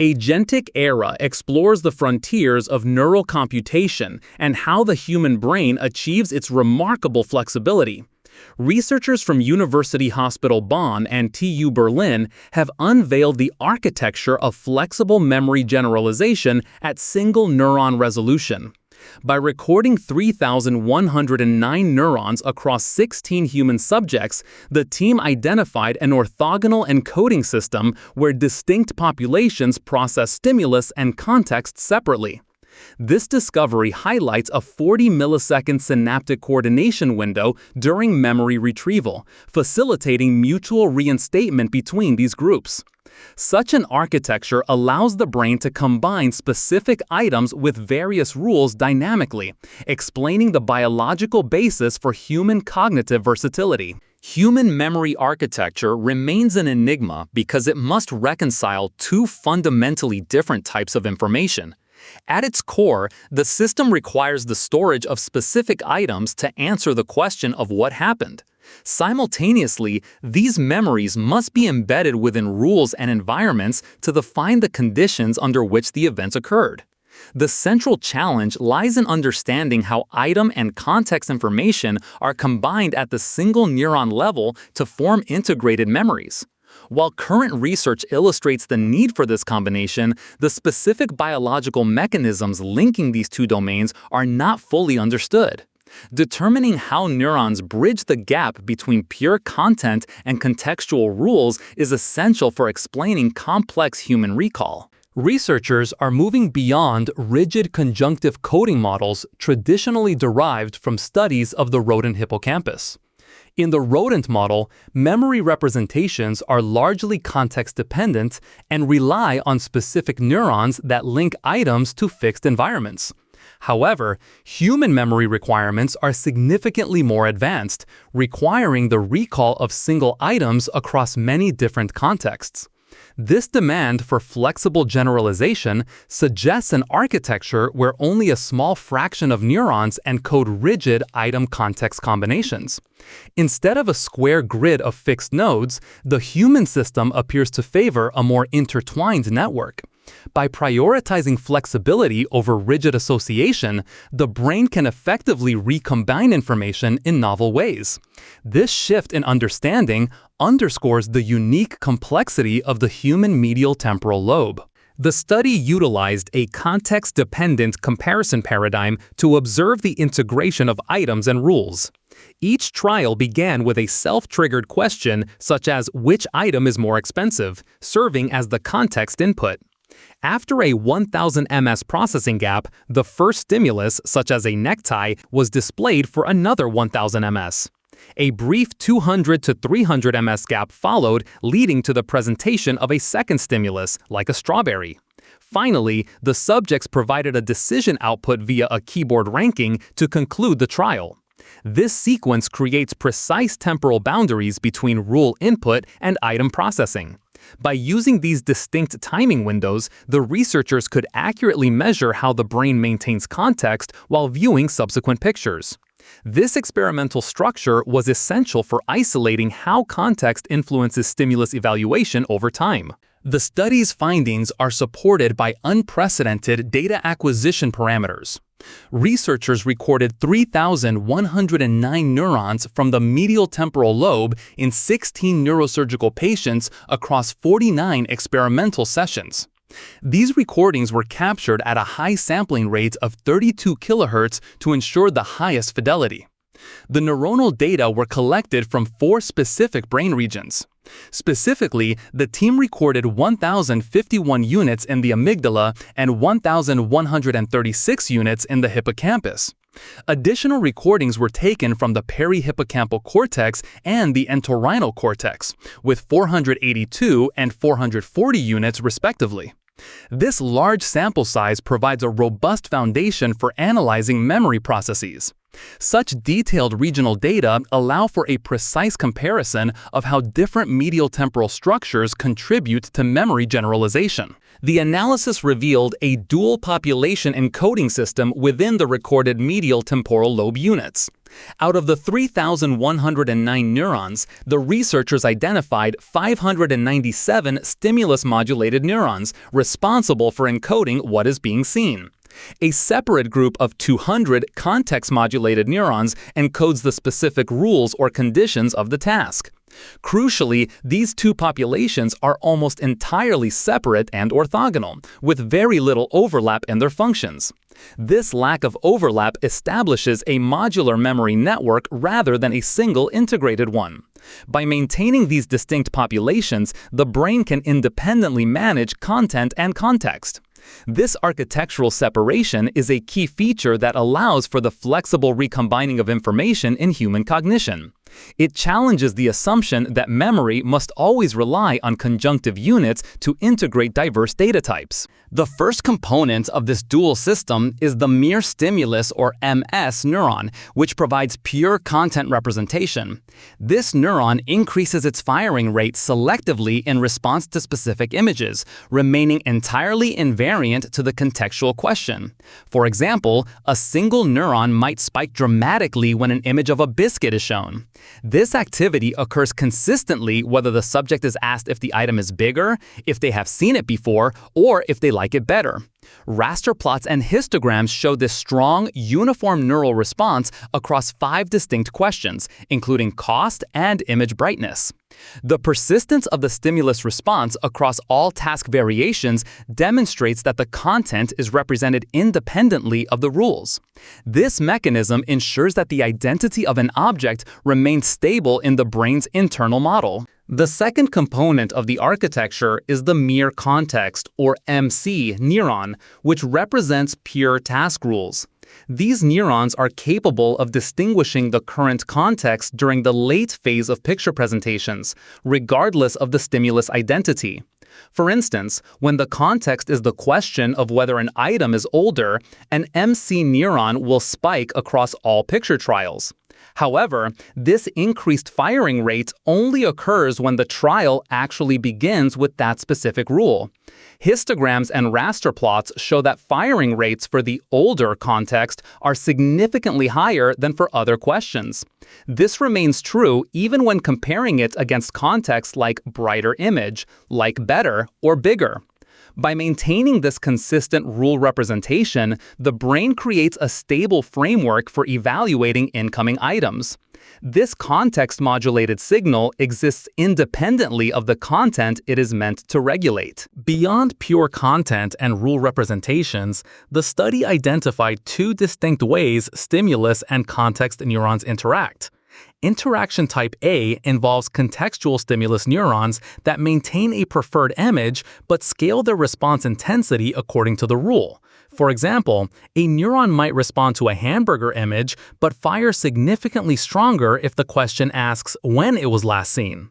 Agentic Era explores the frontiers of neural computation and how the human brain achieves its remarkable flexibility. Researchers from University Hospital Bonn and TU Berlin have unveiled the architecture of flexible memory generalization at single-neuron resolution. By recording 3,109 neurons across 16 human subjects, the team identified an orthogonal encoding system where distinct populations process stimulus and context separately. This discovery highlights a 40-millisecond synaptic coordination window during memory retrieval, facilitating mutual reinstatement between these groups. Such an architecture allows the brain to combine specific items with various rules dynamically, explaining the biological basis for human cognitive versatility. Human memory architecture remains an enigma because it must reconcile two fundamentally different types of information. At its core, the system requires the storage of specific items to answer the question of what happened. Simultaneously, these memories must be embedded within rules and environments to define the conditions under which the events occurred. The central challenge lies in understanding how item and context information are combined at the single neuron level to form integrated memories. While current research illustrates the need for this combination, the specific biological mechanisms linking these two domains are not fully understood. Determining how neurons bridge the gap between pure content and contextual rules is essential for explaining complex human recall. Researchers are moving beyond rigid conjunctive coding models traditionally derived from studies of the rodent hippocampus. In the rodent model, memory representations are largely context-dependent and rely on specific neurons that link items to fixed environments. However, human memory requirements are significantly more advanced, requiring the recall of single items across many different contexts. This demand for flexible generalization suggests an architecture where only a small fraction of neurons encode rigid item-context combinations. Instead of a square grid of fixed nodes, the human system appears to favor a more intertwined network. By prioritizing flexibility over rigid association, the brain can effectively recombine information in novel ways. This shift in understanding underscores the unique complexity of the human medial temporal lobe. The study utilized a context-dependent comparison paradigm to observe the integration of items and rules. Each trial began with a self-triggered question such as which item is more expensive, serving as the context input. After a 1000 ms processing gap, the first stimulus, such as a necktie, was displayed for another 1000 ms. A brief 200 to 300 ms gap followed, leading to the presentation of a second stimulus, like a strawberry. Finally, the subjects provided a decision output via a keyboard ranking to conclude the trial. This sequence creates precise temporal boundaries between rule input and item processing. By using these distinct timing windows, the researchers could accurately measure how the brain maintains context while viewing subsequent pictures. This experimental structure was essential for isolating how context influences stimulus evaluation over time. The study's findings are supported by unprecedented data acquisition parameters. Researchers recorded 3,109 neurons from the medial temporal lobe in 16 neurosurgical patients across 49 experimental sessions. These recordings were captured at a high sampling rate of 32 kHz to ensure the highest fidelity. The neuronal data were collected from 4 specific brain regions. Specifically, the team recorded 1,051 units in the amygdala and 1,136 units in the hippocampus. Additional recordings were taken from the perihippocampal cortex and the entorhinal cortex, with 482 and 440 units respectively. This large sample size provides a robust foundation for analyzing memory processes. Such detailed regional data allow for a precise comparison of how different medial temporal structures contribute to memory generalization. The analysis revealed a dual population encoding system within the recorded medial temporal lobe units. Out of the 3,109 neurons, the researchers identified 597 stimulus-modulated neurons responsible for encoding what is being seen. A separate group of 200 context-modulated neurons encodes the specific rules or conditions of the task. Crucially, these two populations are almost entirely separate and orthogonal, with very little overlap in their functions. This lack of overlap establishes a modular memory network rather than a single integrated one. By maintaining these distinct populations, the brain can independently manage content and context. This architectural separation is a key feature that allows for the flexible recombining of information in human cognition. It challenges the assumption that memory must always rely on conjunctive units to integrate diverse data types. The first component of this dual system is the mere stimulus or MS neuron, which provides pure content representation. This neuron increases its firing rate selectively in response to specific images, remaining entirely invariant to the contextual question. For example, a single neuron might spike dramatically when an image of a biscuit is shown. This activity occurs consistently whether the subject is asked if the item is bigger, if they have seen it before, or if they like it better. Raster plots and histograms show this strong, uniform neural response across 5 distinct questions, including cost and image brightness. The persistence of the stimulus response across all task variations demonstrates that the content is represented independently of the rules. This mechanism ensures that the identity of an object remains stable in the brain's internal model. The second component of the architecture is the mere context, or MC, neuron, which represents pure task rules. These neurons are capable of distinguishing the current context during the late phase of picture presentations, regardless of the stimulus identity. For instance, when the context is the question of whether an item is older, an MC neuron will spike across all picture trials. However, this increased firing rate only occurs when the trial actually begins with that specific rule. Histograms and raster plots show that firing rates for the older context are significantly higher than for other questions. This remains true even when comparing it against contexts like brighter image, like better, or bigger. By maintaining this consistent rule representation, the brain creates a stable framework for evaluating incoming items. This context-modulated signal exists independently of the content it is meant to regulate. Beyond pure content and rule representations, the study identified 2 distinct ways stimulus and context neurons interact. Interaction type A involves contextual stimulus neurons that maintain a preferred image but scale their response intensity according to the rule. For example, a neuron might respond to a hamburger image but fire significantly stronger if the question asks when it was last seen.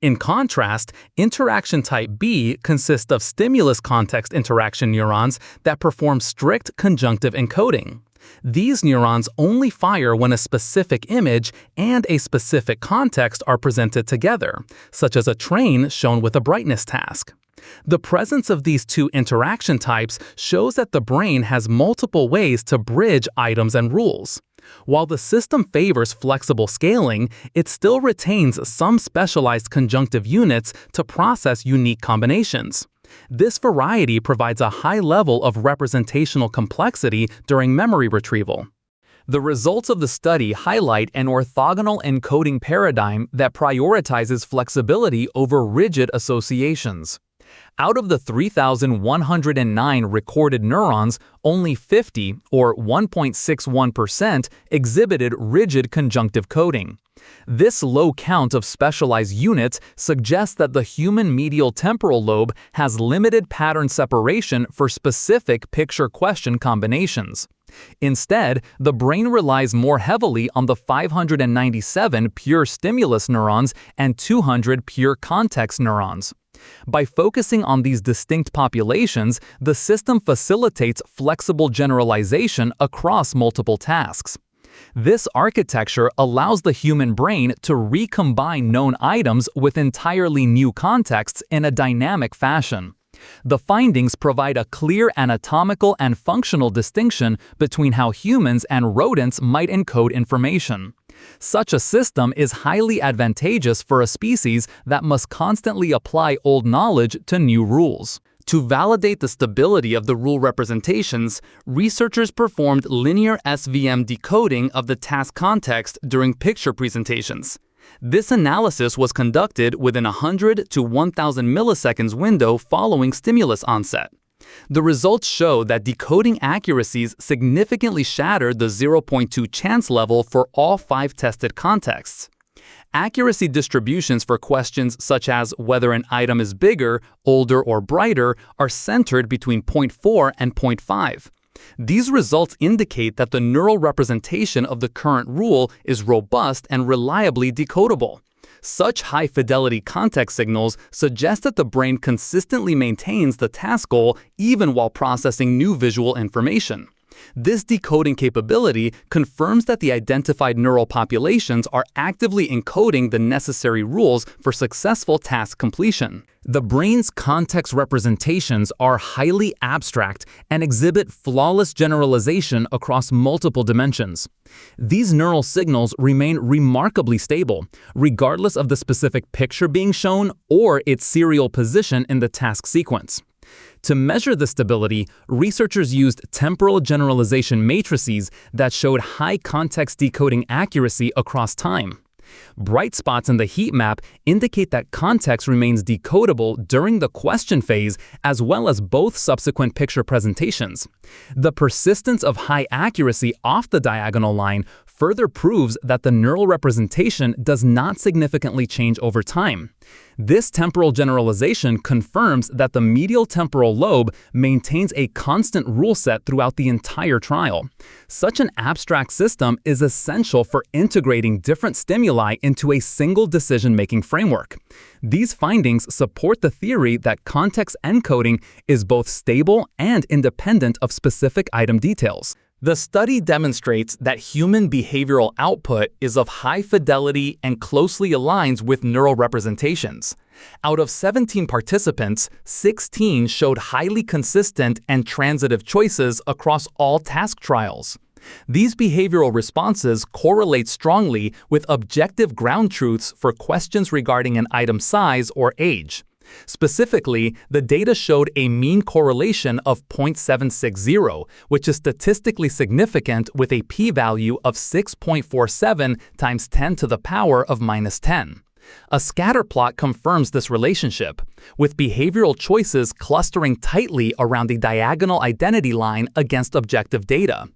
In contrast, interaction type B consists of stimulus context interaction neurons that perform strict conjunctive encoding. These neurons only fire when a specific image and a specific context are presented together, such as a train shown with a brightness task. The presence of these 2 interaction types shows that the brain has multiple ways to bridge items and rules. While the system favors flexible scaling, it still retains some specialized conjunctive units to process unique combinations. This variety provides a high level of representational complexity during memory retrieval. The results of the study highlight an orthogonal encoding paradigm that prioritizes flexibility over rigid associations. Out of the 3,109 recorded neurons, only 50, or 1.61%, exhibited rigid conjunctive coding. This low count of specialized units suggests that the human medial temporal lobe has limited pattern separation for specific picture-question combinations. Instead, the brain relies more heavily on the 597 pure stimulus neurons and 200 pure context neurons. By focusing on these distinct populations, the system facilitates flexible generalization across multiple tasks. This architecture allows the human brain to recombine known items with entirely new contexts in a dynamic fashion. The findings provide a clear anatomical and functional distinction between how humans and rodents might encode information. Such a system is highly advantageous for a species that must constantly apply old knowledge to new rules. To validate the stability of the rule representations, researchers performed linear SVM decoding of the task context during picture presentations. This analysis was conducted within a 100 to 1000 milliseconds window following stimulus onset. The results show that decoding accuracies significantly shattered the 0.2 chance level for all 5 tested contexts. Accuracy distributions for questions such as whether an item is bigger, older, or brighter are centered between 0.4 and 0.5. These results indicate that the neural representation of the current rule is robust and reliably decodable. Such high-fidelity context signals suggest that the brain consistently maintains the task goal even while processing new visual information. This decoding capability confirms that the identified neural populations are actively encoding the necessary rules for successful task completion. The brain's context representations are highly abstract and exhibit flawless generalization across multiple dimensions. These neural signals remain remarkably stable, regardless of the specific picture being shown or its serial position in the task sequence. To measure the stability, researchers used temporal generalization matrices that showed high context decoding accuracy across time. Bright spots in the heat map indicate that context remains decodable during the question phase as well as both subsequent picture presentations. The persistence of high accuracy off the diagonal line further proves that the neural representation does not significantly change over time. This temporal generalization confirms that the medial temporal lobe maintains a constant rule set throughout the entire trial. Such an abstract system is essential for integrating different stimuli into a single decision-making framework. These findings support the theory that context encoding is both stable and independent of specific item details. The study demonstrates that human behavioral output is of high fidelity and closely aligns with neural representations. Out of 17 participants, 16 showed highly consistent and transitive choices across all task trials. These behavioral responses correlate strongly with objective ground truths for questions regarding an item's size or age. Specifically, the data showed a mean correlation of 0.760, which is statistically significant with a p-value of 6.47 times 10 to the power of -10. A scatter plot confirms this relationship, with behavioral choices clustering tightly around a diagonal identity line against objective data.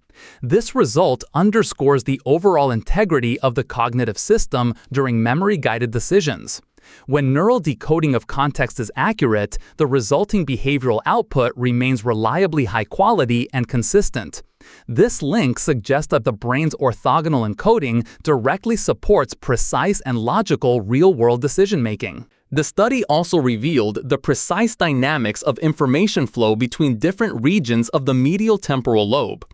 This result underscores the overall integrity of the cognitive system during memory-guided decisions. When neural decoding of context is accurate, the resulting behavioral output remains reliably high quality and consistent. This link suggests that the brain's orthogonal encoding directly supports precise and logical real-world decision-making. The study also revealed the precise dynamics of information flow between different regions of the medial temporal lobe.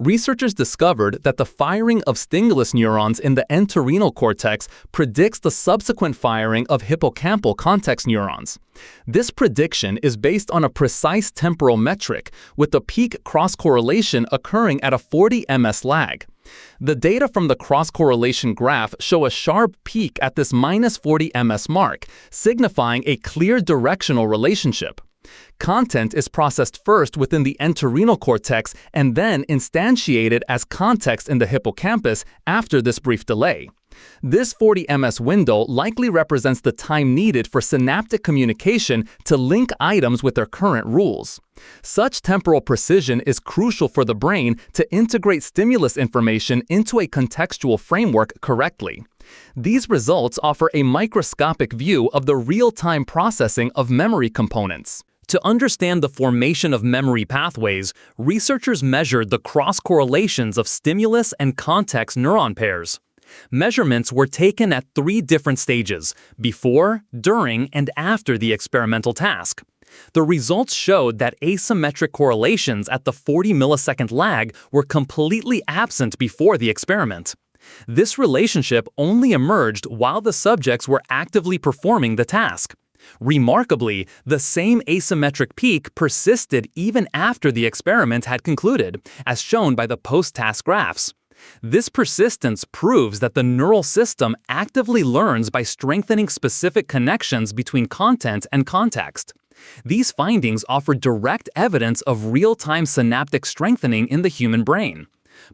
Researchers discovered that the firing of stimulus neurons in the entorhinal cortex predicts the subsequent firing of hippocampal context neurons. This prediction is based on a precise temporal metric, with the peak cross-correlation occurring at a 40 ms lag. The data from the cross-correlation graph show a sharp peak at this -40 ms mark, signifying a clear directional relationship. Content is processed first within the entorhinal cortex and then instantiated as context in the hippocampus after this brief delay. This 40 ms window likely represents the time needed for synaptic communication to link items with their current rules. Such temporal precision is crucial for the brain to integrate stimulus information into a contextual framework correctly. These results offer a microscopic view of the real-time processing of memory components. To understand the formation of memory pathways, researchers measured the cross-correlations of stimulus and context neuron pairs. Measurements were taken at 3 different stages: before, during, and after the experimental task. The results showed that asymmetric correlations at the 40-millisecond lag were completely absent before the experiment. This relationship only emerged while the subjects were actively performing the task. Remarkably, the same asymmetric peak persisted even after the experiment had concluded, as shown by the post-task graphs. This persistence proves that the neural system actively learns by strengthening specific connections between content and context. These findings offer direct evidence of real-time synaptic strengthening in the human brain.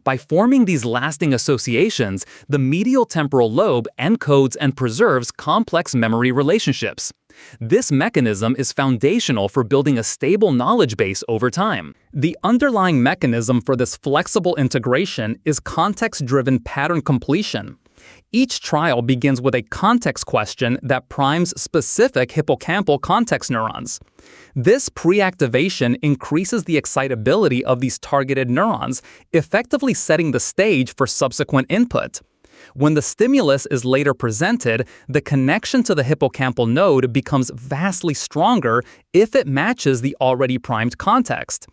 By forming these lasting associations, the medial temporal lobe encodes and preserves complex memory relationships. This mechanism is foundational for building a stable knowledge base over time. The underlying mechanism for this flexible integration is context-driven pattern completion. Each trial begins with a context question that primes specific hippocampal context neurons. This pre-activation increases the excitability of these targeted neurons, effectively setting the stage for subsequent input. When the stimulus is later presented, the connection to the hippocampal node becomes vastly stronger if it matches the already primed context.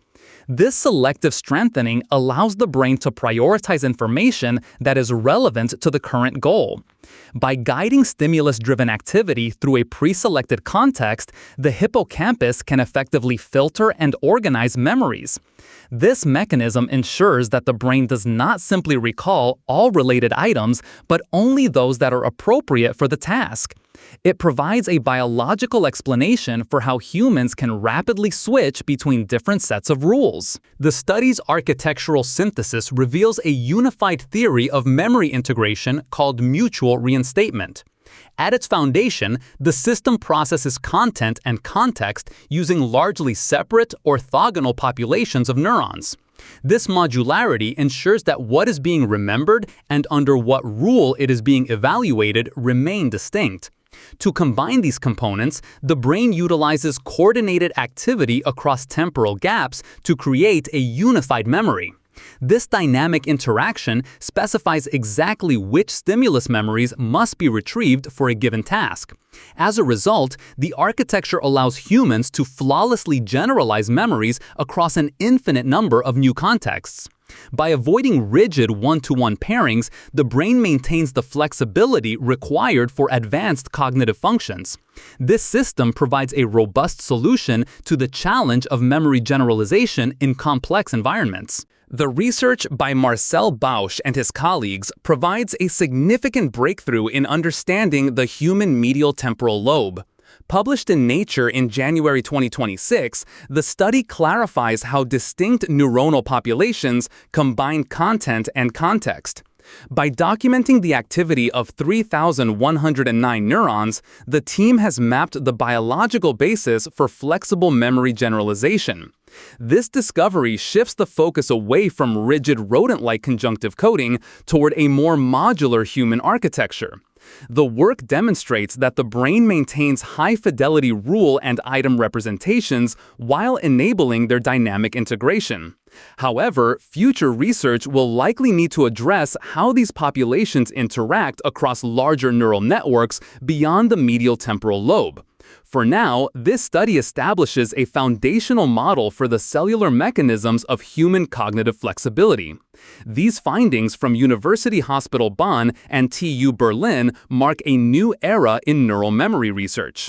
This selective strengthening allows the brain to prioritize information that is relevant to the current goal. By guiding stimulus-driven activity through a pre-selected context, the hippocampus can effectively filter and organize memories. This mechanism ensures that the brain does not simply recall all related items, but only those that are appropriate for the task. It provides a biological explanation for how humans can rapidly switch between different sets of rules. The study's architectural synthesis reveals a unified theory of memory integration called mutual reinstatement. At its foundation, the system processes content and context using largely separate, orthogonal populations of neurons. This modularity ensures that what is being remembered and under what rule it is being evaluated remain distinct. To combine these components, the brain utilizes coordinated activity across temporal gaps to create a unified memory. This dynamic interaction specifies exactly which stimulus memories must be retrieved for a given task. As a result, the architecture allows humans to flawlessly generalize memories across an infinite number of new contexts. By avoiding rigid one-to-one pairings, the brain maintains the flexibility required for advanced cognitive functions. This system provides a robust solution to the challenge of memory generalization in complex environments. The research by Marcel Bausch and his colleagues provides a significant breakthrough in understanding the human medial temporal lobe. Published in Nature in January 2026, the study clarifies how distinct neuronal populations combine content and context. By documenting the activity of 3,109 neurons, the team has mapped the biological basis for flexible memory generalization. This discovery shifts the focus away from rigid rodent-like conjunctive coding toward a more modular human architecture. The work demonstrates that the brain maintains high-fidelity rule and item representations while enabling their dynamic integration. However, future research will likely need to address how these populations interact across larger neural networks beyond the medial temporal lobe. For now, this study establishes a foundational model for the cellular mechanisms of human cognitive flexibility. These findings from University Hospital Bonn and TU Berlin mark a new era in neural memory research.